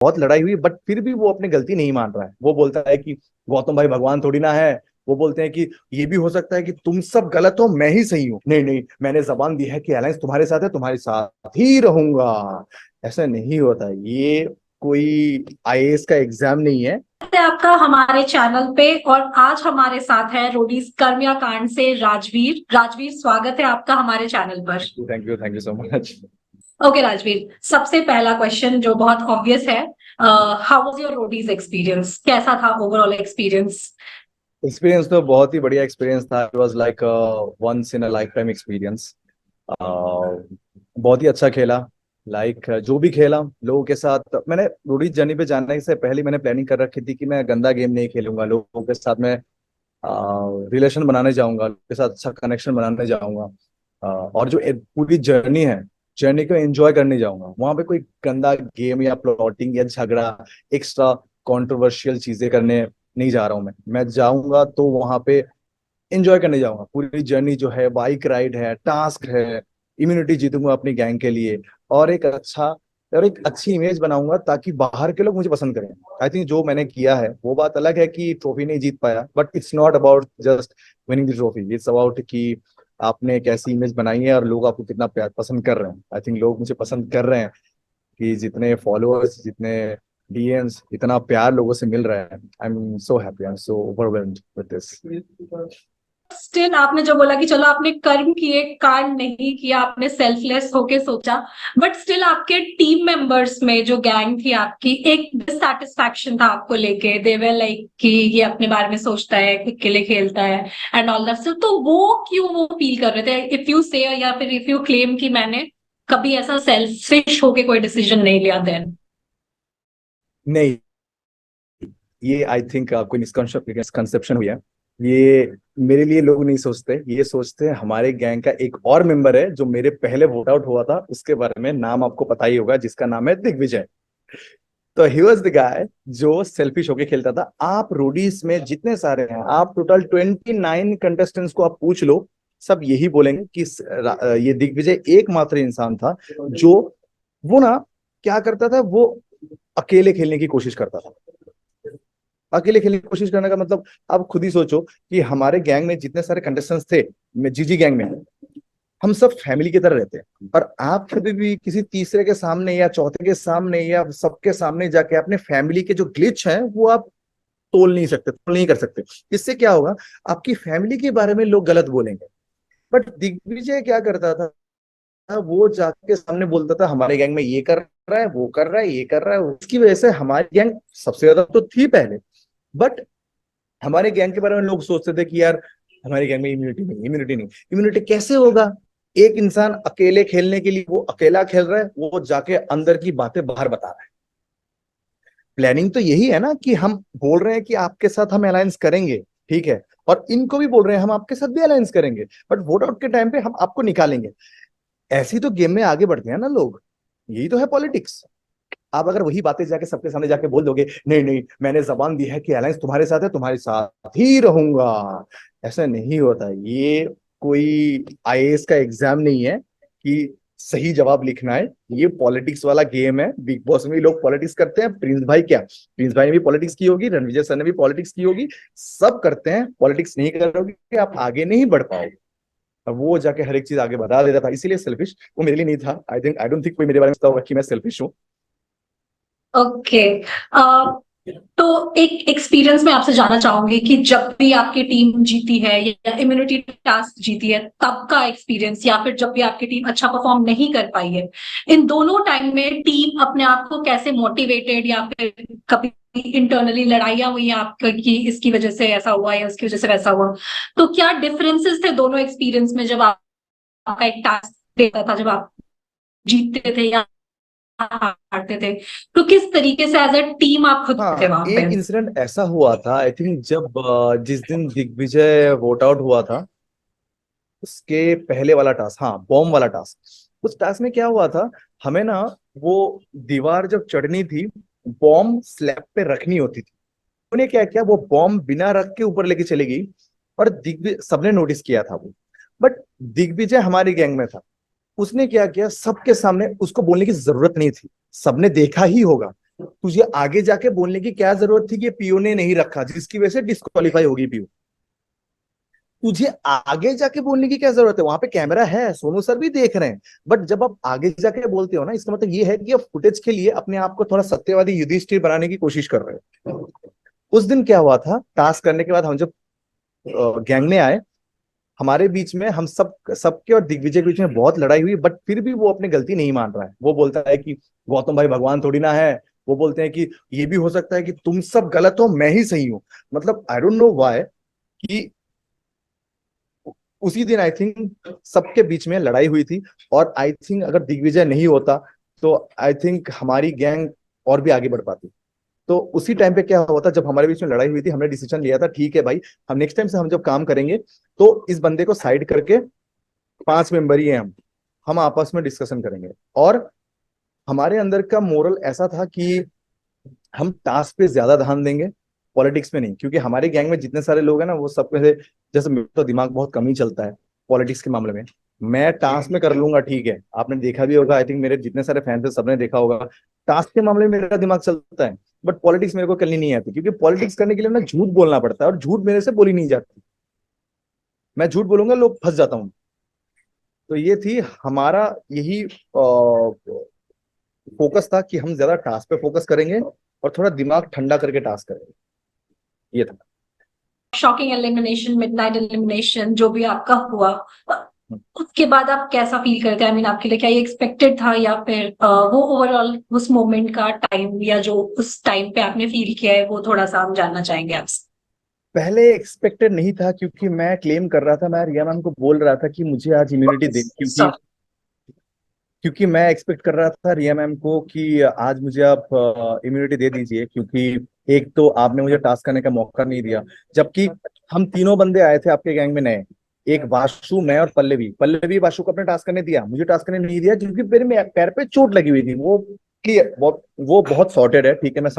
बहुत लड़ाई हुई, बट फिर भी वो अपनी गलती नहीं मान रहा है। वो बोलता है कि गौतम भाई भगवान थोड़ी ना है। वो बोलते हैं कि ये भी हो सकता है कि तुम सब गलत हो, मैं ही सही हूँ। नहीं नहीं, मैंने जबान दी है कि अलायंस तुम्हारे साथ है, तुम्हारे साथ ही रहूंगा। ऐसा नहीं होता। ये कोई आईएएस का एग्जाम नहीं है। है आपका हमारे चैनल पे। और आज हमारे साथ है रोडीज कर्मिया कांड से राजवीर। राजवीर, स्वागत है आपका हमारे चैनल पर। Thank you, thank you, thank you so much. Okay Rajveer, सबसे पहला क्वेश्चन जो बहुत ऑब्वियस है, how was your Roadies experience? कैसा था ओवरऑल एक्सपीरियंस? एक्सपीरियंस तो बहुत ही बढ़िया एक्सपीरियंस था। It was like once in a lifetime experience. बहुत ही अच्छा खेला। जो भी खेला लोगों के साथ, मैंने रोडीज जर्नी पे जाने से पहले मैंने प्लानिंग कर रखी थी कि मैं गंदा गेम नहीं खेलूंगा। लोगों के साथ मैं रिलेशन बनाने जाऊंगा, लोगों के साथ अच्छा कनेक्शन बनाने जाऊंगा। और जो पूरी जर्नी है, जर्नी को एंजॉय करने जाऊंगा। वहां पे कोई गंदा गेम या प्लॉटिंग या झगड़ा, एक्स्ट्रा कंट्रोवर्शियल चीजें करने नहीं जा रहा हूँ। मैं जाऊंगा तो वहां पे एंजॉय करने जाऊंगा। पूरी जर्नी जो है, बाइक राइड है, टास्क है, इम्यूनिटी जीतूंगा अपनी गैंग के लिए। और एक अच्छी इमेज बनाऊंगा ताकि बाहर के लोग मुझे पसंद करें। आई थिंक जो मैंने किया है, वो बात अलग है कि ट्रॉफी नहीं जीत पाया, but it's not about just winning the trophy. It's about कि आपने एक ऐसी इमेज बनाई है और लोग आपको कितना प्यार पसंद कर रहे हैं। आई थिंक लोग मुझे पसंद कर रहे हैं कि जितने फॉलोअर्स, जितने डीएम्स, इतना प्यार लोगों से मिल रहा है। I am so happy, I am so overwhelmed with this. Still आपने जो बोला कि चलो आपने कर्म किए, कांड नहीं किया, आपने सेल्फलेस होके सोचा, बट स्टिल आपके टीम मेंबर्स में जो गैंग थी आपकी, एक डिससेटिस्फैक्शन था आपको लेके। दे वर लाइक कि ये अपने बारे में सोचता है, अकेले खेलता है एंड ऑल दैट। तो वो क्यों वो फील कर रहे थे? इफ यू से या फिर इफ यू क्लेम कि मैंने कभी ऐसा सेल्फिश होके कोई डिसीजन नहीं लिया देन। नहीं, ये आई थिंक कोई मिसकंसेप्शन हुई है। ये मेरे लिए लोग नहीं सोचते, ये सोचते हैं हमारे गैंग का एक और मेंबर है जो मेरे पहले वोट आउट हुआ था, उसके बारे में नाम आपको पता ही होगा, जिसका नाम है दिग्विजय। तो ही वॉज द गाय जो सेल्फिश होके खेलता था। आप रोडीज में जितने सारे हैं, आप टोटल 29 कंटेस्टेंट्स को आप पूछ लो, सब यही बोलेंगे कि ये दिग्विजय एकमात्र इंसान था जो, वो ना क्या करता था, वो अकेले खेलने की कोशिश करता था। अकेले खेलने की कोशिश करने का मतलब, आप खुद ही सोचो कि हमारे गैंग में जितने सारे कंटेस्टेंट्स थे, मैं जीजी गैंग में, हम सब फैमिली की तरह रहते हैं। और आप कभी भी किसी तीसरे के सामने या चौथे के सामने या सबके सामने जाके अपने फैमिली के जो ग्लिच हैं वो आप तोल नहीं कर सकते। इससे क्या होगा, आपकी फैमिली के बारे में लोग गलत बोलेंगे। बट दिग्विजय क्या करता था, वो जाके सामने बोलता था हमारे गैंग में ये कर रहा है, वो कर रहा है, ये कर रहा है। उसकी वजह से हमारी गैंग सबसे ज्यादा तो थी पहले, बट हमारे गैंग के बारे में लोग सोचते थे कि यार हमारे गैंग में इम्यूनिटी नहीं, इम्यूनिटी नहीं। इम्यूनिटी कैसे होगा? एक इंसान अकेले खेलने के लिए, वो अकेला खेल रहा है, वो जाके अंदर की बातें बाहर बता रहा है। प्लानिंग तो यही है ना कि हम बोल रहे हैं कि आपके साथ हम अलायंस करेंगे, ठीक है, और इनको भी बोल रहे हैं हम आपके साथ भी अलायंस करेंगे, बट वोट आउट के टाइम पे हम आपको निकालेंगे। ऐसे ही तो गेम में आगे बढ़ते हैं ना लोग। यही तो है पॉलिटिक्स। आप अगर वही बातें जाके सबके सामने जाके बोल दोगे, नहीं नहीं, मैंने जबान दी है कि अलायंस तुम्हारे साथ है, तुम्हारे साथ ही रहूंगा। ऐसा नहीं होता। ये कोई आईएएस का एग्जाम नहीं है कि सही जवाब लिखना है। ये पॉलिटिक्स वाला गेम है। बिग बॉस में भी लोग पॉलिटिक्स करते हैं। प्रिंस भाई क्या, प्रिंस भाई ने भी पॉलिटिक्स की होगी, रणविजय सर ने भी पॉलिटिक्स की होगी। सब करते हैं। पॉलिटिक्स नहीं करोगे आप आगे नहीं बढ़ पाओगे। अब वो जाके हर एक चीज आगे बता देता था, इसीलिए सेल्फिश वो मेरे लिए नहीं था। आई डोंट थिंक कोई मेरे बारे में सोचता होगा कि मैं सेल्फिश हूँ। ओके। तो एक एक्सपीरियंस मैं आपसे जानना चाहूंगी कि जब भी आपकी टीम जीती है या इम्यूनिटी टास्क जीती है, तब का एक्सपीरियंस, या फिर जब भी आपकी टीम अच्छा परफॉर्म नहीं कर पाई है, इन दोनों टाइम में टीम अपने आप को कैसे मोटिवेटेड, या फिर कभी इंटरनली लड़ाइयाँ हुई हैं आपकी कि इसकी वजह से ऐसा हुआ या उसकी वजह से वैसा हुआ? तो क्या डिफरेंसेस थे दोनों एक्सपीरियंस में जब आपका एक टास्क देता था, जब आप जीतते थे या हारते थे? तो किस तरीके से एज अ टीम आप खुद थे हाँ, वहां पे? एक इंसिडेंट ऐसा हुआ था, आई थिंक जब जिस दिन दिग्विजय वोट आउट हुआ था, उसके पहले वाला टास्क, हाँ बॉम्ब वाला टास्क। उस टास्क में क्या हुआ था, हमें ना वो दीवार जब चढ़नी थी, बॉम्ब स्लैब पे रखनी होती थी। उन्हें क्या किया, वो बॉम्ब बिना रख के ऊपर लेके चली गई। और दिग्विजय, सबने नोटिस किया था वो, बट दिग्विजय हमारी गैंग में था। उसने क्या किया, सबके सामने, उसको बोलने की जरूरत नहीं थी, सबने देखा ही होगा, तुझे आगे जाके बोलने की क्या जरूरत थी कि पीओ ने नहीं रखा, जिसकी वजह से डिस्क्वालीफाई होगी पीओ। तुझे आगे जाके बोलने की क्या जरूरत है? वहां पे कैमरा है, सोनू सर भी देख रहे हैं। बट जब आप आगे जाके बोलते हो ना, इसका मतलब ये है कि आप फुटेज के लिए अपने आप को थोड़ा सत्यवादी युधिष्ठिर बनाने की कोशिश कर रहे हो। उस दिन क्या हुआ था, टास्क करने के बाद हम जब गैंग में आए, हमारे बीच में हम सबके और दिग्विजय के बीच में बहुत लड़ाई हुई, बट फिर भी वो अपनी गलती नहीं मान रहा है। वो बोलता है कि गौतम भाई भगवान थोड़ी ना है। वो बोलते हैं कि ये भी हो सकता है कि तुम सब गलत हो, मैं ही सही हूं। मतलब आई डोंट नो व्हाई कि उसी दिन आई थिंक सबके बीच में लड़ाई हुई थी। और आई थिंक अगर दिग्विजय नहीं होता तो आई थिंक हमारी गैंग और भी आगे बढ़ पाती। तो उसी टाइम पे क्या हुआ था, जब हमारे बीच में लड़ाई हुई थी, हमने डिसीजन लिया था ठीक है भाई, हम नेक्स्ट टाइम से हम जब काम करेंगे तो इस बंदे को साइड करके, 5 मेंबर ही हैं हम आपस में डिस्कशन करेंगे। और हमारे अंदर का मोरल ऐसा था कि हम टास्क पे ज्यादा ध्यान देंगे, पॉलिटिक्स में नहीं। क्योंकि हमारे गैंग में जितने सारे लोग हैं ना, वो सब में से जैसे मेरा तो दिमाग बहुत कम ही चलता है पॉलिटिक्स के मामले में। मैं टास्क में कर लूंगा ठीक है, आपने देखा भी होगा, आई थिंक मेरे जितने सारे फैंस हैं सबने देखा होगा, टास्क के मामले में मेरा दिमाग चलता है। बट पॉलिटिक्स मेरे को करनी नहीं आती, क्योंकि पॉलिटिक्स करने के लिए ना झूठ बोलना पड़ता है, और झूठ मेरे से बोली नहीं जाती। मैं झूठ बोलूंगा, लोग फंस जाता हूँ। तो ये थी हमारा, यही फोकस था कि हम ज्यादा टास्क पे फोकस करेंगे और थोड़ा दिमाग ठंडा करके टास्क करेंगे, ये था। शॉकिंग एलिमिनेशन, मिडनाइट एलिमिनेशन जो भी आपका हुआ, उसके बाद आप कैसा फील करते हैं? आई मीन आपके लिए क्या ये एक्सपेक्टेड था, या फिर वो ओवरऑल उस मोमेंट का टाइम, या जो उस टाइम पे आपने फील किया है, वो थोड़ा सा हम जानना चाहेंगे आपसे। पहले एक्सपेक्टेड नहीं था, क्योंकि मैं क्लेम कर रहा था, मैं रिया मैम को बोल रहा था कि मुझे आज इम्यूनिटी दे, क्योंकि क्योंकि मैं एक्सपेक्ट कर रहा था रिया मैम को कि आज मुझे आप इम्यूनिटी दे दीजिए, क्योंकि एक तो आपने मुझे टास्क करने का मौका नहीं दिया। जबकि हम तीनों बंदे आए थे आपके गैंग में नए, एक वासु, मैं और पल्लवी। पल्लवी वासु को अपने टास्क करने दिया, मुझे टास्क करने नहीं दिया, क्योंकि मेरे पैर पे चोट लगी हुई थी। वो क्लियर, वो बहुत सॉर्टेड है, ठीक है, मैं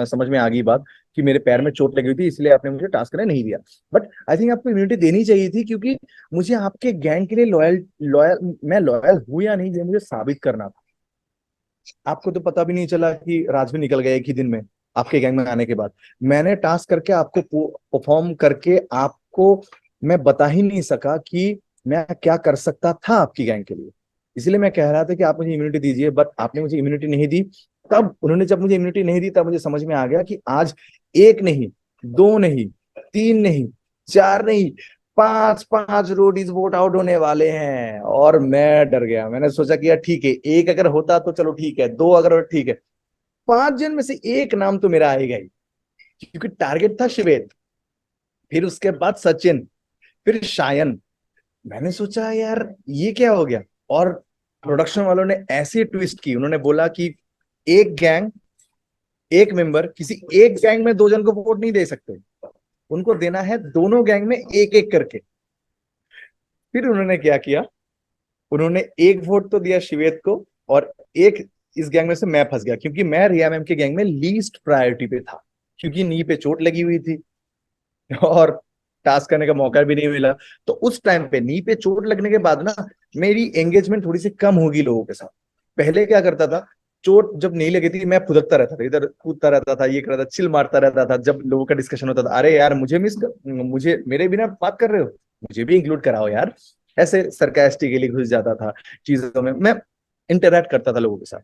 समझ में आ गई बात कि मेरे पैर में चोट लगी हुई थी, इसलिए आपने मुझे टास्क करने नहीं दिया। बट आई थिंक आपको इम्यूनिटी देनी चाहिए थी, क्योंकि मुझे आपके गैंग के लिए लॉयल लॉयल मैं लॉयल हूं या नहीं, ये मुझे साबित करना था। आपको तो पता भी नहीं चला कि राज भी निकल गया एक ही दिन में आपके गैंग में आने के बाद। मैंने टास्क करके आपको परफॉर्म करके आपको मैं बता ही नहीं सका कि मैं क्या कर सकता था आपकी गैंग के लिए। इसलिए मैं कह रहा था कि आप मुझे इम्यूनिटी दीजिए, बट आपने मुझे इम्यूनिटी नहीं दी। तब उन्होंने जब मुझे इम्यूनिटी नहीं दी, तब मुझे समझ में आ गया कि आज एक नहीं, दो नहीं, तीन नहीं, चार नहीं, पांच पांच रोडीज वोट आउट होने वाले हैं। और मैं डर गया, मैंने सोचा कि यार ठीक है, एक अगर होता तो चलो ठीक है, दो अगर ठीक है, 5 जन में से एक नाम तो मेरा आएगा ही। क्योंकि टारगेट था शिवेद, फिर उसके बाद सचिन, फिर शायन। मैंने सोचा यार ये क्या हो गया। और प्रोडक्शन वालों ने ऐसी ट्विस्ट की, उन्होंने बोला कि एक गैंग, एक मेंबर किसी एक गैंग में 2 जन को वोट नहीं दे सकते, उनको देना है दोनों गैंग में एक एक करके। फिर उन्होंने क्या किया, उन्होंने एक वोट तो दिया शिवेद को, और एक, इस गैंग में से मैं फंस गया, क्योंकि मैं रिया मैम के गैंग में लीस्ट प्रायोरिटी पे था, क्योंकि नी पे चोट लगी हुई थी और टास्क करने का मौका भी नहीं मिला। तो उस टाइम पे नी पे चोट लगने के बाद ना, मेरी एंगेजमेंट थोड़ी सी कम होगी लोगों के साथ। पहले क्या करता था, चोट जब नहीं लगी थी, मैं फुदकता रहता था, इधर कूदता रहता था, ये करता था, चिल मारता रहता था। जब लोगों का डिस्कशन होता था, अरे यार मुझे मेरे बिना बात कर रहे हो, मुझे भी इंक्लूड कराओ यार, ऐसे सरकास्टिकली घुस जाता था चीजों में। मैं इंटरेक्ट करता था लोगों के साथ।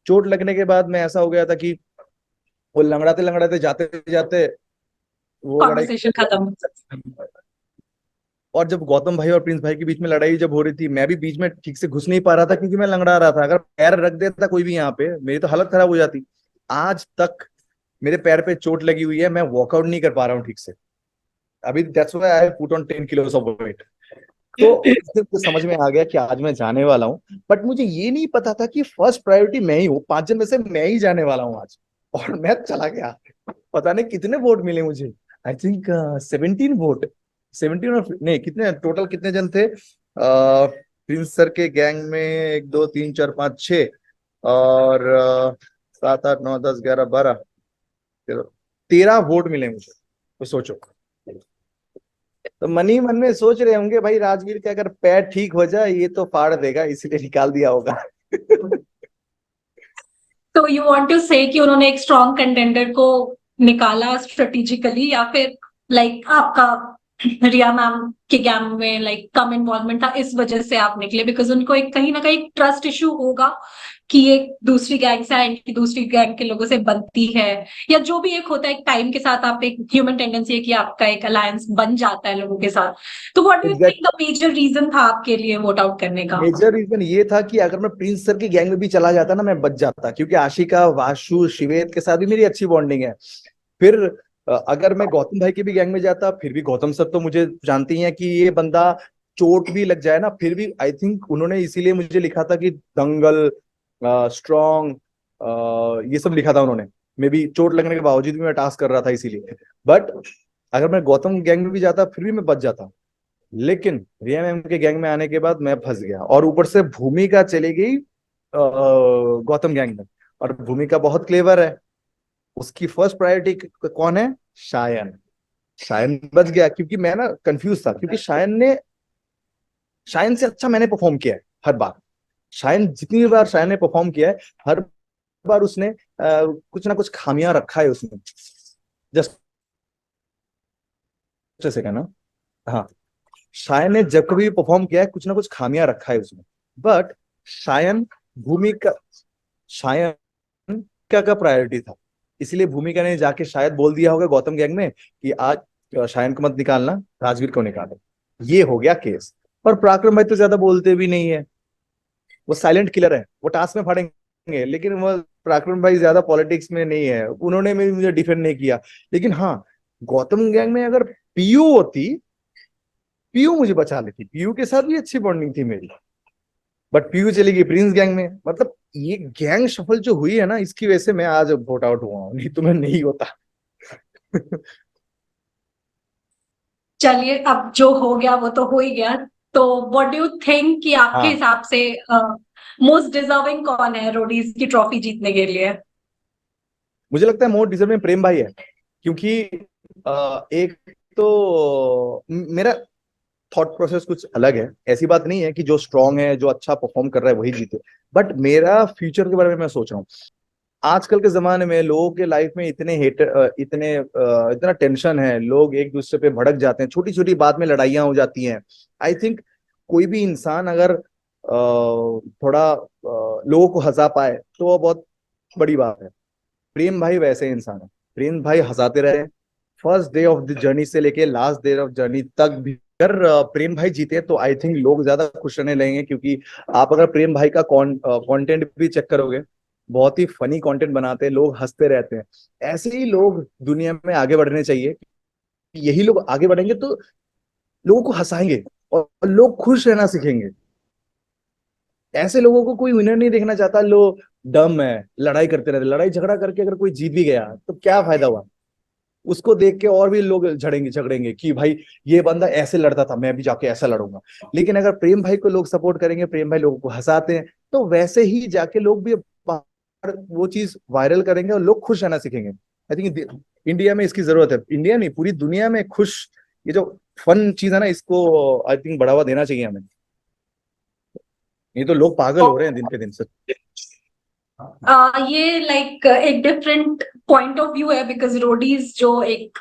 चोट लगने के बाद मैं ऐसा हो गया था कि वो लंगड़ाते लंगड़ाते जाते जाते वो लड़ाई। कॉन्वर्सेशन खत्म। और जब गौतम भाई और प्रिंस भाई के बीच में लड़ाई जब हो रही थी, मैं भी बीच में ठीक से घुस नहीं पा रहा था, क्योंकि मैं लंगड़ा रहा था। अगर पैर रख देता कोई भी यहाँ पे, मेरी तो हालत खराब हो जाती। आज तक मेरे पैर पे चोट लगी हुई है, मैं वॉकआउट नहीं कर पा रहा हूँ ठीक से। अभी that's why I put on 10 kilos of weight. तो उस दिन तो समझ में आ गया कि आज मैं जाने वाला हूँ। बट मुझे ये नहीं पता था कि फर्स्ट प्रायोरिटी मैं ही हूँ, 5 जन में से मैं ही जाने वाला हूँ आज। और मैं चला गया, पता नहीं कितने वोट मिले मुझे, आई थिंक 17 वोट। 17 और नहीं, कितने टोटल कितने जन थे, प्रिंस सर के गैंग में 1 2 3 4 5 6, और 7 8 9 10 11 12, 13 वोट मिले मुझे। तो सोचो। तो मन ही मन में सोच रहे होंगे भाई, राजवीर के अगर पैर ठीक हो जाए ये तो फाड़ देगा, इसलिए निकाल दिया होगा। तो यू वांट टू से कि उन्होंने एक स्ट्रॉन्ग कंटेंडर को निकाला स्ट्रेटेजिकली, या फिर लाइक आपका रिया मैम के गैंग में लाइक कम इन्वॉल्वमेंट था, इस वजह से आप निकले? बिकॉज उनको एक कहीं ना कहीं ट्रस्ट इशू होगा कि एक दूसरी गैंग से है, इनकी दूसरी गैंग के लोगों से बनती है, या जो भी एक होता है, एक टाइम के साथ आप एक ह्यूमन टेंडेंसी है कि आपका एक अलायंस बन जाता है लोगों के साथ। तो what do you think the major reason था आपके लिए वोट आउट करने का? मेजर रीजन ये था कि अगर मैं प्रिंस सर की गैंग में भी चला जाता ना, मैं बच जाता, क्योंकि आशिका, वाशु, शिवेद के साथ भी मेरी अच्छी बॉन्डिंग है। फिर अगर मैं गौतम भाई की भी गैंग में जाता, फिर भी गौतम सर तो मुझे जानती हैं कि ये बंदा चोट भी लग जाए ना, फिर भी आई थिंक उन्होंने इसीलिए मुझे लिखा था कि दंगल, स्ट्रॉन्ग, ये सब लिखा था उन्होंने। मे बी चोट लगने के बावजूद भी मैं टास्क कर रहा था इसीलिए। बट अगर मैं गौतम गैंग में भी जाता फिर भी मैं बच जाता। लेकिन रिया मैम के गैंग में आने के बाद मैं फंस गया, और ऊपर से भूमिका चली गई गौतम गैंग में। और भूमिका बहुत क्लेवर है, उसकी फर्स्ट प्रायोरिटी कौन है? शायन। शायन बच गया, क्योंकि मैं ना कंफ्यूज था, क्योंकि शायन से अच्छा मैंने परफॉर्म किया है हर बार। शायन जितनी बार शायन ने परफॉर्म किया है, हर बार उसने कुछ ना कुछ खामियां रखा है उसमें। जस्ट सेकंड ना। हाँ, शायन ने जब कभी भी परफॉर्म किया है, कुछ ना कुछ खामियां रखा है उसमें। बट शायन, भूमिका, शायन का प्रायोरिटी था, इसलिए भूमिका ने जाके शायद बोल दिया होगा गौतम गैंग में कि आज शायन को मत निकालना, राजवीर को निकालो। ये हो गया केस। और पराक्रम भाई तो ज्यादा बोलते भी नहीं है, वो साइलेंट किलर है, वो टास्क में फाड़ेंगे, लेकिन वो पराक्रम भाई ज्यादा पॉलिटिक्स में नहीं है, उन्होंने भी मुझे डिफेंड नहीं किया। लेकिन हाँ, गौतम गैंग में अगर पीयू होती, पीयू मुझे बचा लेती, पीयू के साथ भी अच्छी बॉन्डिंग थी मेरी। बट पीयू चली गई प्रिंस गैंग में। मतलब ये गैंग शफल जो हुई है ना, इसकी वजह से मैं आज वोट आउट हुआ हूँ, नहीं तो मैं नहीं होता। चलिए, अब जो हो गया वो तो हो ही गया। तो व्हाट डू यू थिंक कि आपके हाँ, हिसाब से मोस्ट डिजर्विंग कौन है रोडीज की ट्रॉफी जीतने के लिए? मुझे लगता है मोस्ट डिजर्विंग प्रेम भाई है, क्योंकि एक तो मेरा थॉट प्रोसेस कुछ अलग है। ऐसी बात नहीं है कि जो स्ट्रांग है, जो अच्छा परफॉर्म कर रहा है वही जीते। बट मेरा फ्यूचर के बारे में मैं सोच रहा हूँ। आजकल के जमाने में लोगों के लाइफ में इतना टेंशन है, लोग एक दूसरे पे भड़क जाते हैं, छोटी छोटी बात में लड़ाइयाँ हो जाती हैं। आई थिंक कोई भी इंसान अगर थोड़ा लोगों को हंसा पाए तो वो बहुत बड़ी बात है। प्रेम भाई वैसे इंसान है। प्रेम भाई हंसाते रहे, first day of the journey से लेके लास्ट डे ऑफ जर्नी तक भी। अगर प्रेम भाई जीते तो आई थिंक लोग ज्यादा खुश रहने लगेंगे, क्योंकि आप अगर प्रेम भाई का कंटेंट भी चेक करोगे, बहुत ही फनी कंटेंट बनाते हैं, लोग हंसते रहते हैं। ऐसे ही लोग दुनिया में आगे बढ़ने चाहिए। यही लोग आगे बढ़ेंगे तो लोगों को हंसाएंगे, और लोग खुश रहना सीखेंगे। ऐसे लोगों को कोई विनर नहीं देखना चाहता। लोग डम है, लड़ाई करते रहते, लड़ाई झगड़ा करके अगर कोई जीत भी गया तो क्या फायदा हुआ? उसको देख के और भी लोग झड़ेंगे झगड़ेंगे कि भाई ये बंदा ऐसे लड़ता था, मैं भी जाके ऐसा लड़ूंगा। लेकिन अगर प्रेम भाई को लोग सपोर्ट करेंगे, प्रेम भाई लोगों को हंसाते हैं, तो वैसे ही जाके लोग भी वो चीज वायरल करेंगे और लोग खुश रहना सीखेंगे। आई थिंक इंडिया में इसकी जरूरत है, इंडिया नहीं पूरी दुनिया में खुश, ये जो फन चीज है ना, इसको आई थिंक बढ़ावा देना चाहिए हमें। नहीं तो लोग पागल हो रहे हैं दिन पे दिन से। ये लाइक एक डिफरेंट पॉइंट ऑफ व्यू है, बिकॉज रोडीज जो एक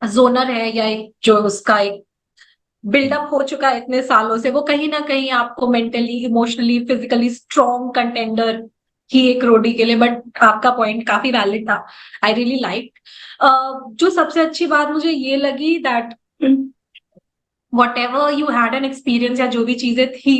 जोनर है, या एक जो उसका एक बिल्डअप हो चुका है इतने सालों से, वो कहीं ना कहीं आपको mentally, emotionally, physically strong contender ही एक रोडी के लिए। बट आपका पॉइंट काफी वैलिड था, आई रियली लाइक। जो सबसे अच्छी बात मुझे ये लगी that what ever you had an experience, या जो भी चीजें थी,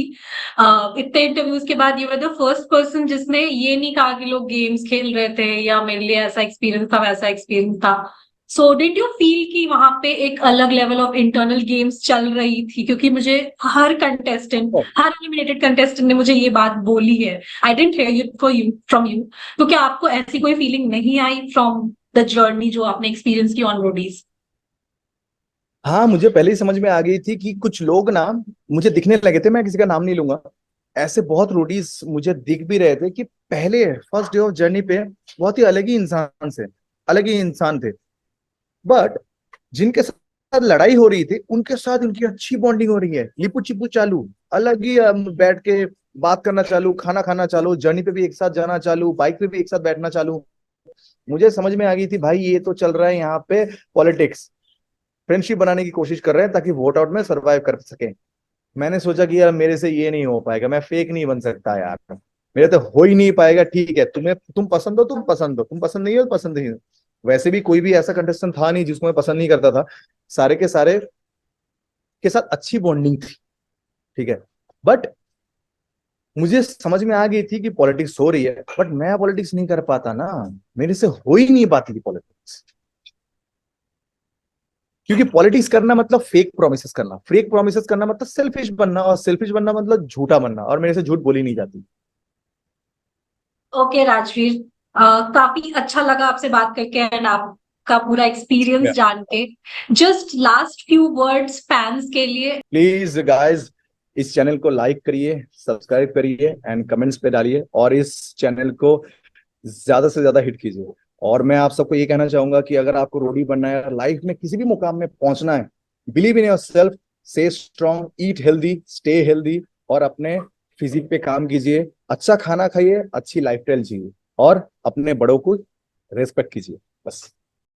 इतने इंटरव्यूज के बाद you were the first person जिसने ये नहीं कहा कि लोग गेम्स खेल रहे थे या मेरे लिए ऐसा एक्सपीरियंस था, वैसा एक्सपीरियंस था। सो डिड यू फील कि वहां पे एक अलग लेवल ऑफ इंटरनल गेम्स चल रही थी? क्योंकि मुझे हर कंटेस्टेंट, हर एलिमिनेटेड कंटेस्टेंट ने मुझे ये बात बोली है। I didn't hear you for you from you. तो क्या आपको ऐसी कोई फीलिंग नहीं आई फ्रॉम द जर्नी जो आपने एक्सपीरियंस की ऑन रोडीज? हाँ, मुझे पहले ही समझ में आ गई थी कि कुछ लोग ना मुझे दिखने लगे थे, मैं किसी का नाम नहीं लूंगा। ऐसे बहुत रोडीज मुझे दिख भी रहे थे कि पहले फर्स्ट डे ऑफ जर्नी पे बहुत ही अलग ही इंसान थे। बट जिनके साथ लड़ाई हो रही थी, उनके साथ उनकी अच्छी बॉन्डिंग हो रही है, लिपू चिपू चालू, अलग ही बैठ के बात करना चालू, खाना खाना चालू, जर्नी पे भी एक साथ जाना चालू, बाइक पे भी एक साथ बैठना चालू। मुझे समझ में आ गई थी भाई ये तो चल रहा है यहाँ पे पॉलिटिक्स, फ्रेंडशिप बनाने की कोशिश कर रहे हैं ताकि वोट आउट में सरवाइव कर सके। मैंने सोचा कि यार मेरे से ये नहीं हो पाएगा, मैं फेक नहीं बन सकता यार, मेरे तो हो ही नहीं पाएगा। ठीक है, तुम्हें तुम पसंद हो, तुम पसंद हो, तुम पसंद नहीं हो तो पसंद नहीं हो। वैसे भी कोई भी ऐसा कंटेस्टेंट था नहीं जिसको मैं पसंद नहीं करता था, सारे के सारे के साथ अच्छी बॉन्डिंग थी। ठीक है, बट मुझे समझ में आ गई थी कि पॉलिटिक्स हो रही है, बट मैं पॉलिटिक्स नहीं कर पाता ना, मेरे से हो ही नहीं पाती थी पॉलिटिक्स। क्योंकि पॉलिटिक्स करना मतलब फेक प्रोमिसेस करना, फेक प्रोमिसेस करना मतलब सेल्फिश बनना, और सेल्फिश बनना मतलब झूठा बनना, और मेरे से झूठ बोली नहीं जाती। ओके राजवीर, काफी अच्छा लगा आपसे बात करके एंड आपका पूरा एक्सपीरियंस जान के। Just last few words fans के लिए। प्लीज गाइस, इस चैनल को लाइक करिए, सब्सक्राइब करिए एंड कमेंट्स पे डालिए, और इस चैनल को ज्यादा से ज्यादा हिट कीजिए। और मैं आप सबको ये कहना चाहूंगा कि अगर आपको रोडी बनना है, लाइफ में किसी भी मुकाम में पहुंचना है, believe in your self, stay strong, eat healthy, stay healthy, और अपने फिजिक पे काम कीजिए, अच्छा खाना खाइए, अच्छी लाइफस्टाइल जिए, और अपने बड़ों को रेस्पेक्ट कीजिए। बस।